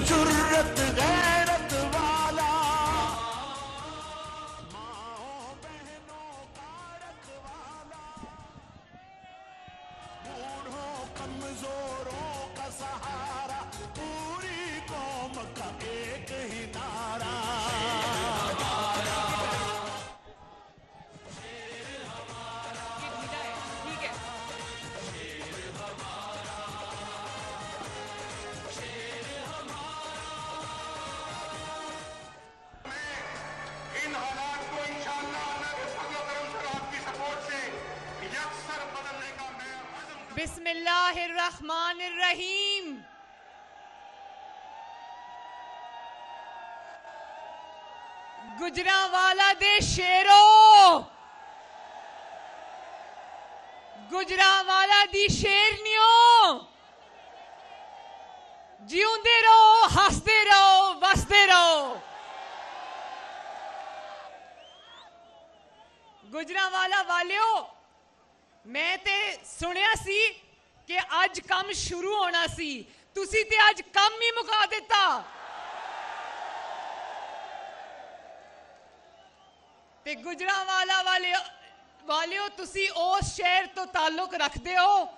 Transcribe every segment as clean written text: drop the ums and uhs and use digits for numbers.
जुर्रत गैरत वाला, माओ बहनों का रखवाला, बूढ़ों कमजोरों का सहारा, पूरी कौम का एक ही नारा। बिस्मिल्लाहिर्रहमानिर्रहीम। गुजरांवाला दे शेरो, गुजरांवाला दी शेरनियों, जिउंदे रहो, हसदे रहो, वसदे रहो। गुजरांवाला वालियो, मैं ते सुनिया सी कि आज काम शुरू होना सी, तुसी ते आज काम ही मुका दिता। ते गुजरांवाला वालियो, तुसी उस शहर तो ताल्लुक रखते हो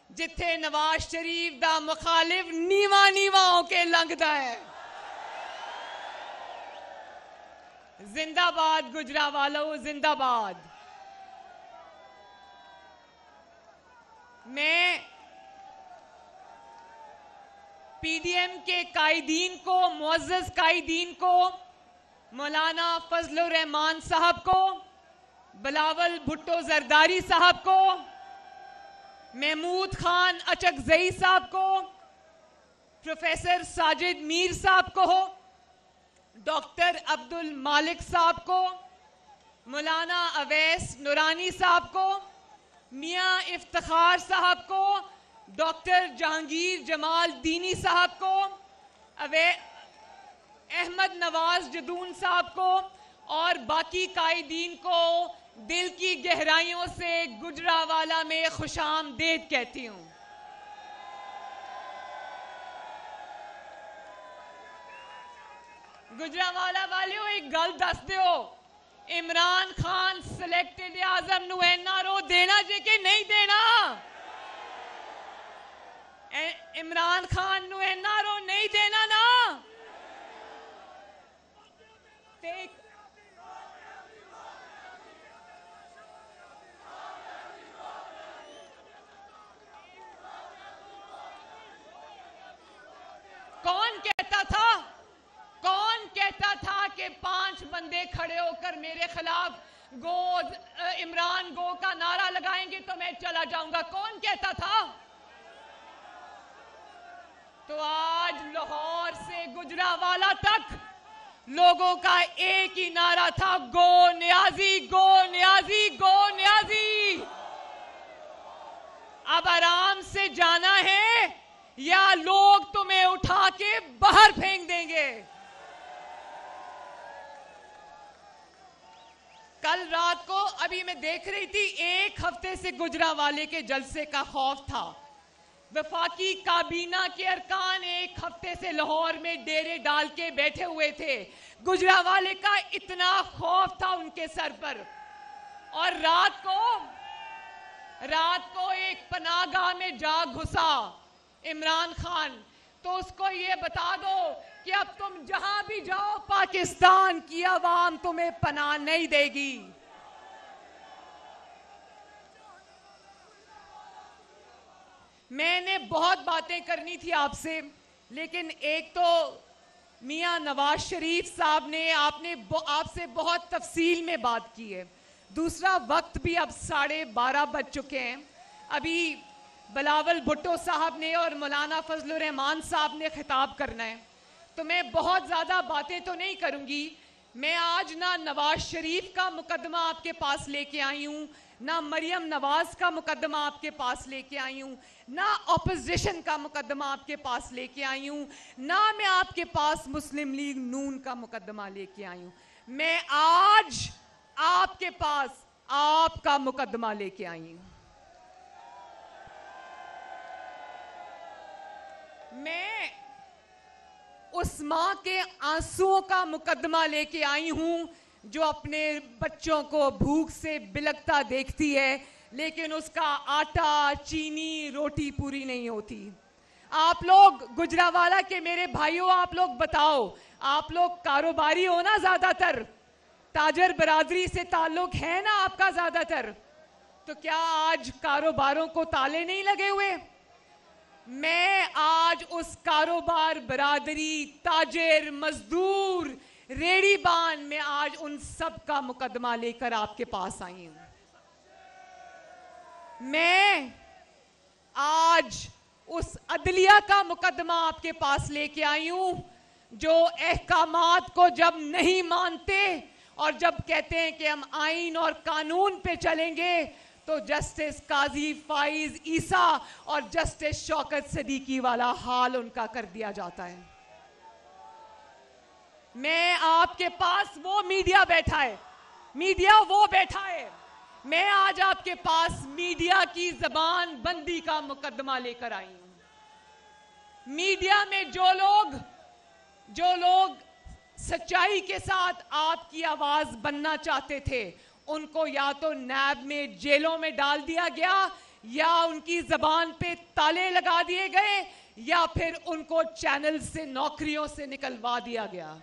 जिथे नवाज शरीफ दा मुखालिफ नीवा नीवा होके लंघदा है। जिंदाबाद गुजरांवालो, जिंदाबाद। मैं पीडीएम के कायदीन को, मुअज़्ज़ज़ कायदीन को, मौलाना फजलुर रहमान साहब को, बिलावल भुट्टो जरदारी साहब को, महमूद खान अचकजई साहब को, प्रोफेसर साजिद मीर साहब को, डॉक्टर अब्दुल मालिक साहब को, मौलाना अवैस नूरानी साहब को, मियां इफ्तिखार साहब को, डॉक्टर जहांगीर जमाल दीनी साहब को, अहमद नवाज जदून साहब को और बाकी कायदीन को दिल की गहराइयों से गुजरांवाला में खुशामदीद कहती हूं। गुजरांवाला वालियों, एक गल दस दो, इमरान खान सिलेक्टेड आजम नू एनआरओ देना जे कि नहीं देना? इमरान खान नू एनआरओ नहीं देना ना? कौन कहता था कि 5 बंदे खड़े होकर मेरे खिलाफ गो इमरान गो का नारा लगाएंगे तो मैं चला जाऊंगा? कौन कहता था? तो आज लाहौर से गुजरांवाला तक लोगों का एक ही नारा था, गो नियाजी, गो नियाजी, गो नियाजी। अब आराम से जाना है या लोग तुम्हें उठा के बाहर फेंक देंगे। कल रात को अभी मैं देख रही थी, 1 हफ्ते से गुजरांवाले के जलसे का खौफ था। वफाकी काबीना के अरकान 1 हफ्ते से लाहौर में डेरे डाल के बैठे हुए थे। गुजरांवाले का इतना खौफ था उनके सर पर। और रात को एक पनाहगाह में जा घुसा इमरान खान, तो उसको ये बता दो कि अब तुम जहां भी जाओ पाकिस्तान की आवाम तुम्हें पनाह नहीं देगी। मैंने बहुत बातें करनी थी आपसे, लेकिन एक तो मियां नवाज शरीफ साहब ने आपसे बहुत तफसील में बात की है। दूसरा, वक्त भी अब 12:30 बज चुके हैं। अभी बिलावल भुट्टो साहब ने और मौलाना फजलुर रहमान साहब ने खिताब करना है, तो मैं बहुत ज़्यादा बातें तो नहीं करूंगी। मैं आज ना नवाज शरीफ का मुकदमा आपके पास लेके आई हूँ, ना मरियम नवाज का मुकदमा आपके पास लेके आई हूँ, ना ऑपोजिशन का मुकदमा आपके पास लेके आई हूँ, ना मैं आपके पास मुस्लिम लीग नून का मुकदमा लेके आई हूँ। मैं आज आपके पास आपका मुकदमा लेके आई हूँ। मैं उस माँ के आंसुओं का मुकदमा लेके आई हूं जो अपने बच्चों को भूख से बिलखता देखती है, लेकिन उसका आटा, चीनी, रोटी पूरी नहीं होती। आप लोग गुजरावाला के मेरे भाइयों, आप लोग बताओ, आप लोग कारोबारी हो ना, ज्यादातर ताजर बरादरी से ताल्लुक है ना आपका ज्यादातर, तो क्या आज कारोबारों को ताले नहीं लगे हुए? मैं आज उस कारोबार बरादरी, ताजिर, मजदूर, रेड़ीबान में आज उन सब का मुकदमा लेकर आपके पास आई हूं। मैं आज उस अदलिया का मुकदमा आपके पास लेके आई हूं जो अहकामात को जब नहीं मानते और जब कहते हैं कि हम आइन और कानून पे चलेंगे, तो जस्टिस काजी फाइज ईसा और जस्टिस शौकत सदीकी वाला हाल उनका कर दिया जाता है। मैं आपके पास, वो मीडिया बैठा है, मीडिया वो बैठा है, मैं आज आपके पास मीडिया की जबान बंदी का मुकदमा लेकर आई हूं। मीडिया में जो लोग सच्चाई के साथ आपकी आवाज बनना चाहते थे, उनको या तो नैब में जेलों में डाल दिया गया, या उनकी जबान पे ताले लगा दिए गए, या फिर उनको चैनल से, नौकरियों से निकलवा दिया गया।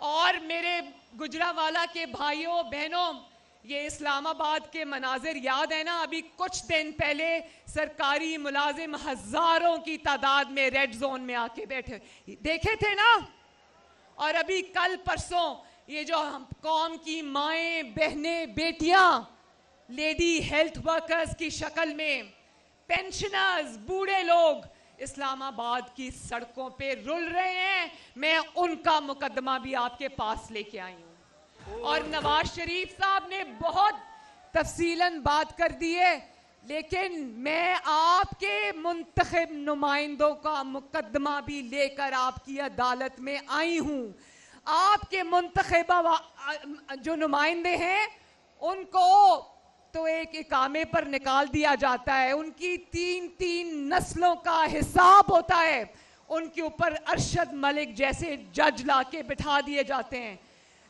और मेरे गुजरावाला के भाइयों बहनों, ये इस्लामाबाद के मनाजिर याद है ना? अभी कुछ दिन पहले सरकारी मुलाजिम हजारों की तादाद में रेड जोन में आके बैठे देखे थे ना? और अभी कल परसों ये जो हम कौम की माएं, बहनें, बेटियां लेडी हेल्थ वर्कर्स की शक्ल में, पेंशनर्स, बूढ़े लोग इस्लामाबाद की सड़कों पे रुल रहे हैं, मैं उनका मुकदमा भी आपके पास लेके आई हूं। और नवाज शरीफ साहब ने बहुत तफसीलन बात कर दी है, लेकिन मैं आपके मुंतखब नुमाइंदों का मुकदमा भी लेकर आपकी अदालत में आई हूं। आपके मुंतखबा जो नुमाइंदे हैं, उनको तो एक इकामे पर निकाल दिया जाता है, उनकी 3-3 नस्लों का हिसाब होता है, उनके ऊपर अरशद मलिक जैसे जज लाके बिठा दिए जाते हैं।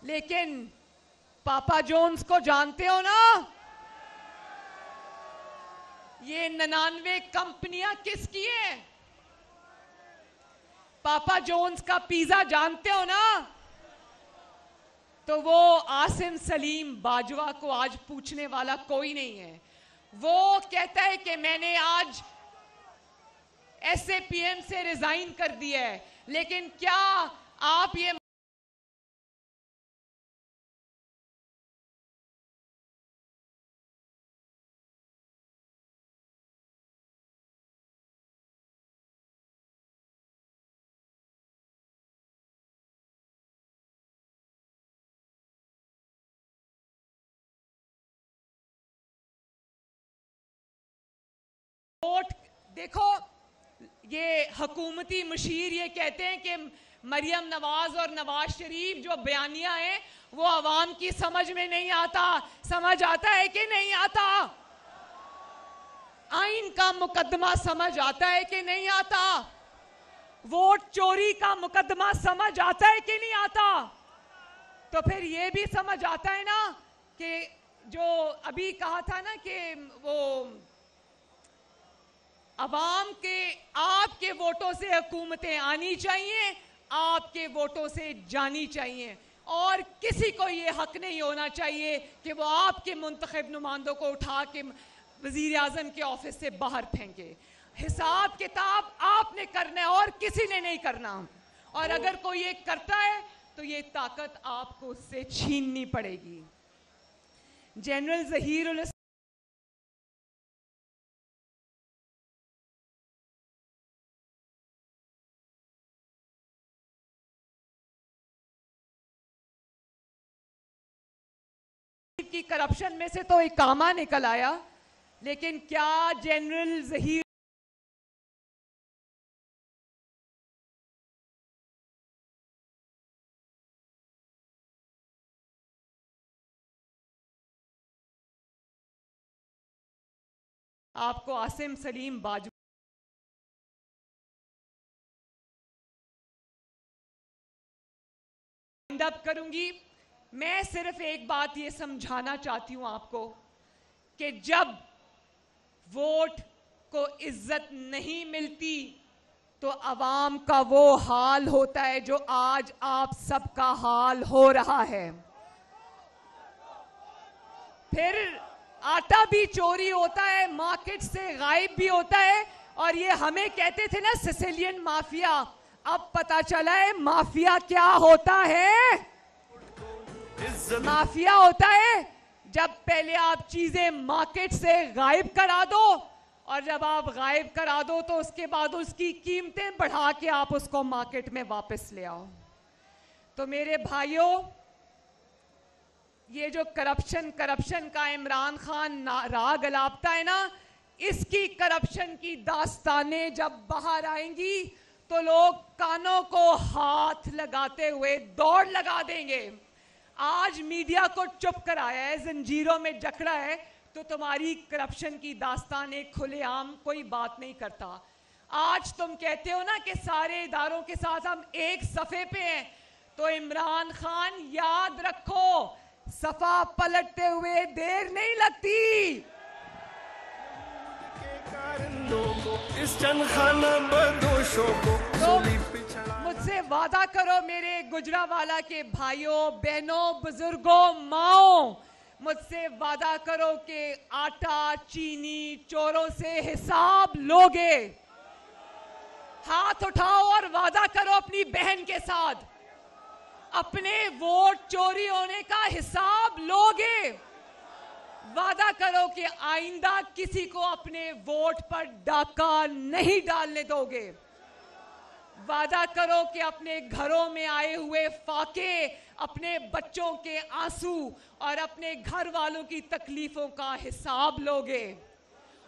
लेकिन पापा जोन्स को जानते हो ना? ये 99 कंपनियां किसकी हैं? पापा जोन्स का पिज्जा जानते हो ना? तो वो आसिम सलीम बाजवा को आज पूछने वाला कोई नहीं है। वो कहता है कि मैंने आज एसएपीएम से रिजाइन कर दिया है, लेकिन क्या आप ये वोट देखो, ये हुकूमती मुशीर ये कहते हैं कि मरियम नवाज और नवाज शरीफ जो बयानिया है वो आवाम की समझ में नहीं आता। समझ आता है कि नहीं आता? आइन का मुकदमा समझ आता है कि नहीं आता? वोट चोरी का मुकदमा समझ आता है कि नहीं आता? तो फिर ये भी समझ आता है ना कि जो अभी कहा था ना कि वो अवाम के, आपके वोटों से हुकूमतें आनी चाहिए, आपके वोटों से जानी चाहिए, और किसी को ये हक नहीं होना चाहिए कि वो आपके मुंतखब नुमाइंदों को उठा के वजीर आजम के ऑफिस से बाहर फेंके। हिसाब किताब आपने करना है और किसी ने नहीं करना। और अगर कोई ये करता है तो ये ताकत आपको उससे छीननी पड़ेगी। जनरल जहीरुल की करप्शन में से तो एक कामा निकल आया, लेकिन क्या जनरल जहीर आपको आसिम सलीम बाजवा अप करूंगी। मैं सिर्फ एक बात ये समझाना चाहती हूं आपको कि जब वोट को इज्जत नहीं मिलती तो अवाम का वो हाल होता है जो आज आप सबका हाल हो रहा है। फिर आटा भी चोरी होता है, मार्केट से गायब भी होता है। और ये हमें कहते थे ना सिसिलियन माफिया, अब पता चला है माफिया क्या होता है। माफिया होता है जब पहले आप चीजें मार्केट से गायब करा दो और जब आप गायब करा दो तो उसके बाद उसकी कीमतें बढ़ा के आप उसको मार्केट में वापस ले आओ। तो मेरे भाइयों, ये जो करप्शन का इमरान खान राग अलापता है ना, इसकी करप्शन की दास्तानें जब बाहर आएंगी तो लोग कानों को हाथ लगाते हुए दौड़ लगा देंगे। आज मीडिया को चुप कराया है, जंजीरों में जकड़ा है, तो तुम्हारी करप्शन की दास्तानें खुलेआम कोई बात नहीं करता। आज तुम कहते हो ना कि सारे इदारों के साथ हम एक सफे पे हैं, तो इमरान खान याद रखो, सफा पलटते हुए देर नहीं लगती। इस चंदखाना बदोशों को मुझसे वादा करो मेरे गुजरावाला के भाइयों बहनों बुजुर्गों माओ, मुझसे वादा करो कि आटा चीनी चोरों से हिसाब लोगे। हाथ उठाओ और वादा करो अपनी बहन के साथ, अपने वोट चोरी होने का हिसाब लोगे। वादा करो कि आइंदा किसी को अपने वोट पर डाका नहीं डालने दोगे। वादा करो कि अपने घरों में आए हुए फाके, अपने बच्चों के आंसू और अपने घर वालों की तकलीफों का हिसाब लोगे।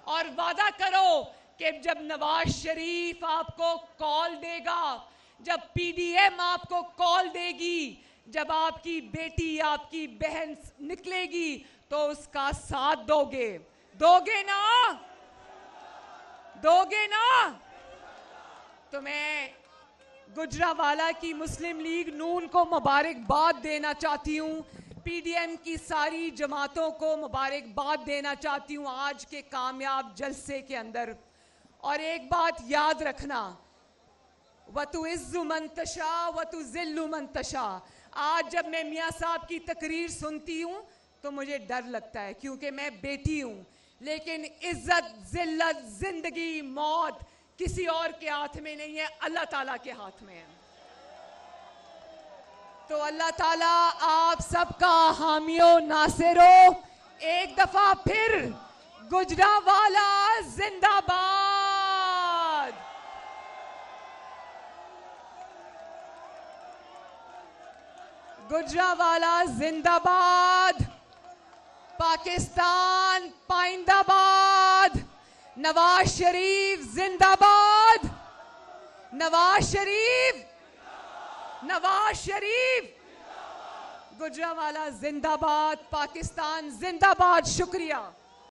और वादा करो कि जब नवाज शरीफ आपको कॉल देगा, जब पीडीएम आपको कॉल देगी, जब आपकी बेटी आपकी बहन निकलेगी तो उसका साथ दोगे। दोगे ना? दोगे ना? तो मैं गुजरावाला की मुस्लिम लीग नून को मुबारकबाद देना चाहती हूँ, पीडीएम की सारी जमातों को मुबारकबाद देना चाहती हूँ आज के कामयाब जलसे के अंदर। और एक बात याद रखना, वतु इज्जु मंतशा वतु जिल्लु मंतशा। आज जब मैं मियाँ साहब की तकरीर सुनती हूँ तो मुझे डर लगता है, क्योंकि मैं बेटी हूँ, लेकिन इज्जत जिल्लत जिंदगी मौत किसी और के हाथ में नहीं है, अल्लाह ताला के हाथ में है। तो अल्लाह ताला आप सबका हामियो नासिरो। एक दफा फिर गुजरावाला जिंदाबाद। गुजरावाला जिंदाबाद। पाकिस्तान पाइंदाबाद। नवाज शरीफ जिंदाबाद। नवाज शरीफ, नवाज शरीफ। गुजरावाला जिंदाबाद, पाकिस्तान जिंदाबाद। शुक्रिया।